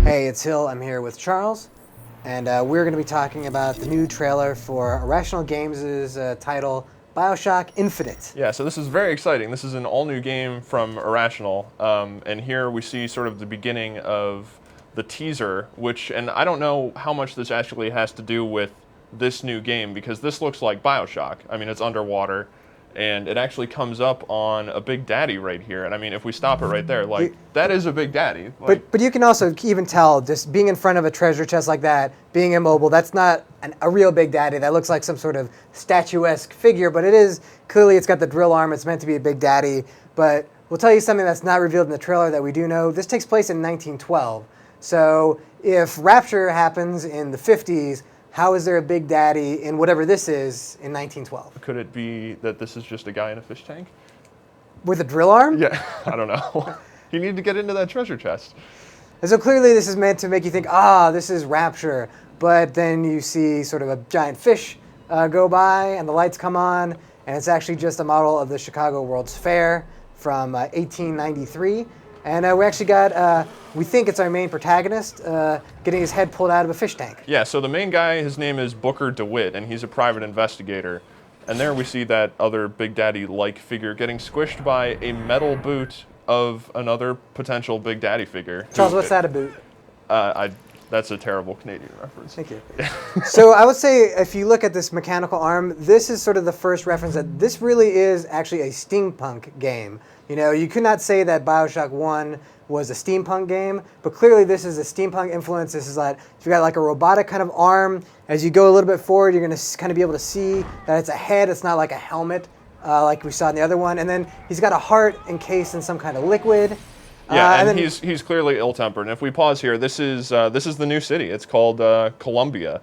Hey, it's Hill. I'm here with Charles, and we're going to be talking about the new trailer for Irrational Games' title, BioShock Infinite. Yeah, so this is very exciting. This is an all-new game from Irrational, and here we see sort of the beginning of the teaser, and I don't know how much this actually has to do with this new game, because this looks like BioShock. I mean, it's underwater, and it actually comes up on a Big Daddy right here. And I mean, if we stop it right there, that is a Big Daddy. But you can also even tell, just being in front of a treasure chest like that, being immobile, that's not a real Big Daddy. That looks like some sort of statuesque figure, but it is, clearly it's got the drill arm, it's meant to be a Big Daddy. But we'll tell you something that's not revealed in the trailer that we do know. This takes place in 1912. So if Rapture happens in the 50s, how is there a Big Daddy in whatever this is in 1912? Could it be that this is just a guy in a fish tank? With a drill arm? Yeah, I don't know. You need to get into that treasure chest. And so clearly this is meant to make you think, this is Rapture. But then you see sort of a giant fish go by and the lights come on, and it's actually just a model of the Chicago World's Fair from 1893. And we actually got, we think it's our main protagonist, getting his head pulled out of a fish tank. Yeah, so the main guy, his name is Booker DeWitt, and he's a private investigator. And there we see that other Big Daddy-like figure getting squished by a metal boot of another potential Big Daddy figure. Charles, what's that a boot? That's a terrible Canadian reference. Thank you. So I would say, if you look at this mechanical arm, this is sort of the first reference that this really is actually a steampunk game. You know, you could not say that BioShock 1 was a steampunk game, but clearly this is a steampunk influence. This is like, you've got like a robotic kind of arm. As you go a little bit forward, you're going to kind of be able to see that it's a head. It's not like a helmet like we saw in the other one. And then he's got a heart encased in some kind of liquid. Yeah, and he's clearly ill-tempered. And if we pause here, this is the new city. It's called Columbia,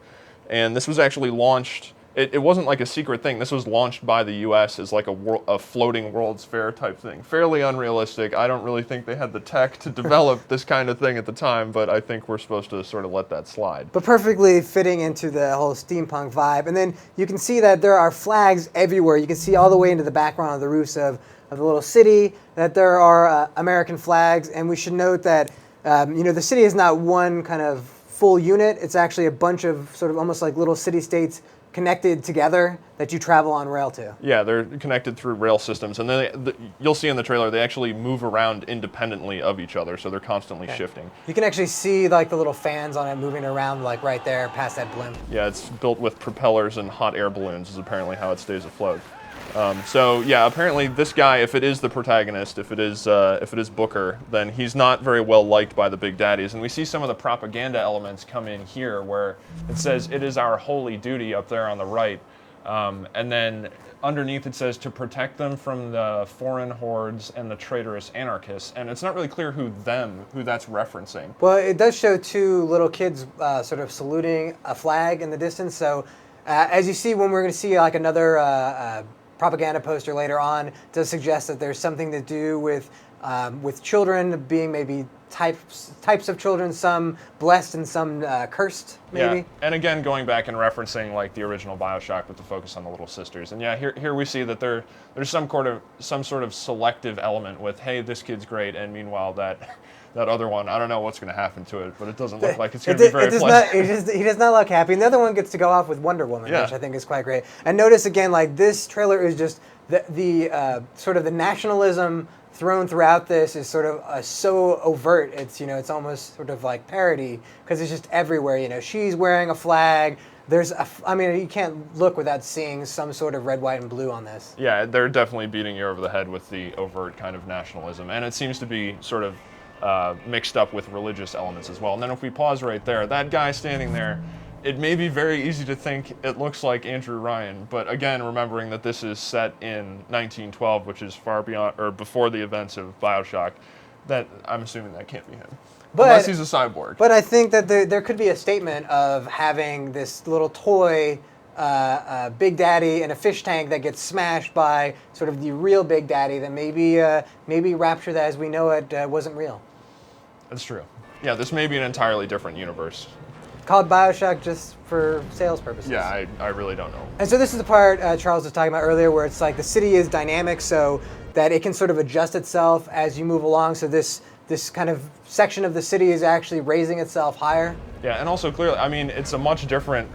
and this was actually launched. It wasn't like a secret thing. This was launched by the U.S. as like a floating World's Fair type thing. Fairly unrealistic. I don't really think they had the tech to develop this kind of thing at the time, but I think we're supposed to sort of let that slide. But perfectly fitting into the whole steampunk vibe. And then you can see that there are flags everywhere. You can see all the way into the background of the roofs of the little city, that there are American flags. And we should note that the city is not one kind of full unit. It's actually a bunch of sort of almost like little city-states connected together that you travel on rail to. Yeah, they're connected through rail systems, and then you'll see in the trailer they actually move around independently of each other, so they're constantly shifting. You can actually see like the little fans on it moving around like right there past that blimp. Yeah, it's built with propellers and hot air balloons is apparently how it stays afloat. So yeah, apparently this guy, if it is the protagonist, if it is Booker, then he's not very well liked by the Big Daddies. And we see some of the propaganda elements come in here, where it says "It is our holy duty" up there on the right, and then underneath it says to protect them from the foreign hordes and the traitorous anarchists. And it's not really clear who that's referencing. Well, it does show two little kids sort of saluting a flag in the distance. So as you see, when we're going to see like another propaganda poster later on, does suggest that there's something to do with children being maybe types of children, some blessed and some cursed, maybe. Yeah, and again, going back and referencing like the original BioShock with the focus on the little sisters. And yeah, here we see that there's some sort of selective element with, hey, this kid's great, and meanwhile that other one, I don't know what's going to happen to it, but it doesn't look like it's going to be very pleasant. He does not look happy. And the other one gets to go off with Wonder Woman, which I think is quite great. And notice again, like this trailer is just the sort of the nationalism thrown throughout this is sort of so overt. It's it's almost sort of like parody, because it's just everywhere. She's wearing a flag. You can't look without seeing some sort of red, white, and blue on this. Yeah, they're definitely beating you over the head with the overt kind of nationalism, and it seems to be sort of mixed up with religious elements as well. And then if we pause right there, that guy standing there, it may be very easy to think it looks like Andrew Ryan, but again, remembering that this is set in 1912, which is far beyond or before the events of BioShock, that I'm assuming that can't be him. Unless he's a cyborg. But I think that there could be a statement of having this little toy Big Daddy in a fish tank that gets smashed by sort of the real Big Daddy, that maybe Rapture, that as we know it, wasn't real. That's true. Yeah, this may be an entirely different universe. Called BioShock just for sales purposes. Yeah, I really don't know. And so this is the part Charles was talking about earlier, where it's like the city is dynamic, so that it can sort of adjust itself as you move along. So this this kind of section of the city is actually raising itself higher. Yeah, and also clearly, I mean, it's a much different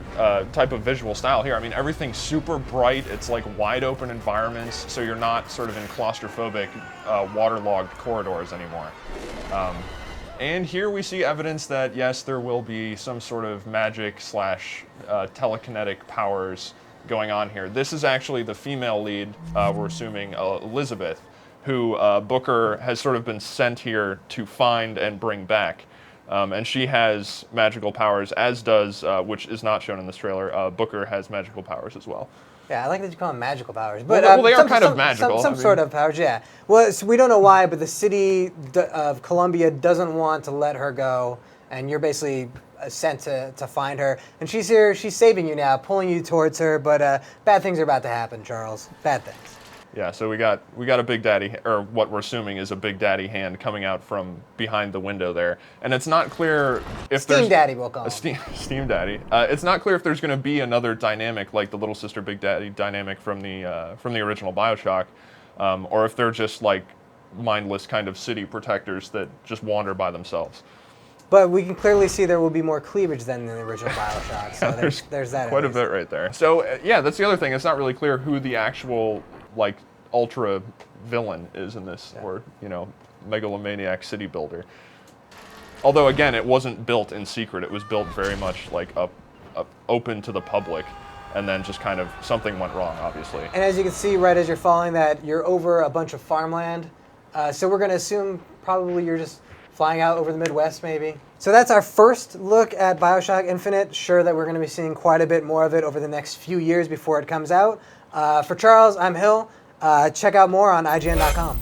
type of visual style here. I mean, everything's super bright. It's like wide open environments, so you're not sort of in claustrophobic, waterlogged corridors anymore. And here we see evidence that, yes, there will be some sort of magic slash telekinetic powers going on here. This is actually the female lead, we're assuming, Elizabeth, who Booker has sort of been sent here to find and bring back. And she has magical powers, as does, which is not shown in this trailer, Booker has magical powers as well. Yeah, I like that you call them magical powers. But well, they are kind of magical. Some sort of powers, yeah. Well, so we don't know why, but the city of Columbia doesn't want to let her go, and you're basically sent to find her. And she's here, she's saving you now, pulling you towards her, but bad things are about to happen, Charles. Bad things. Yeah, so we got a Big Daddy, or what we're assuming is a Big Daddy hand coming out from behind the window there, and it's not clear if Steam Daddy, we'll call him. Steam Daddy. It's not clear if there's going to be another dynamic like the Little Sister Big Daddy dynamic from the original BioShock, or if they're just like mindless kind of city protectors that just wander by themselves. But we can clearly see there will be more cleavage than in the original BioShock, so there's that. Quite a bit right there. So yeah, that's the other thing. It's not really clear who the actual like ultra villain is in this, or megalomaniac city builder. Although again, it wasn't built in secret. It was built very much like up open to the public, and then just kind of something went wrong, obviously. And as you can see, right as you're following that, you're over a bunch of farmland. So we're going to assume probably you're just flying out over the Midwest, maybe. So that's our first look at BioShock Infinite. Sure that we're going to be seeing quite a bit more of it over the next few years before it comes out. For Charles, I'm Hill. Check out more on IGN.com.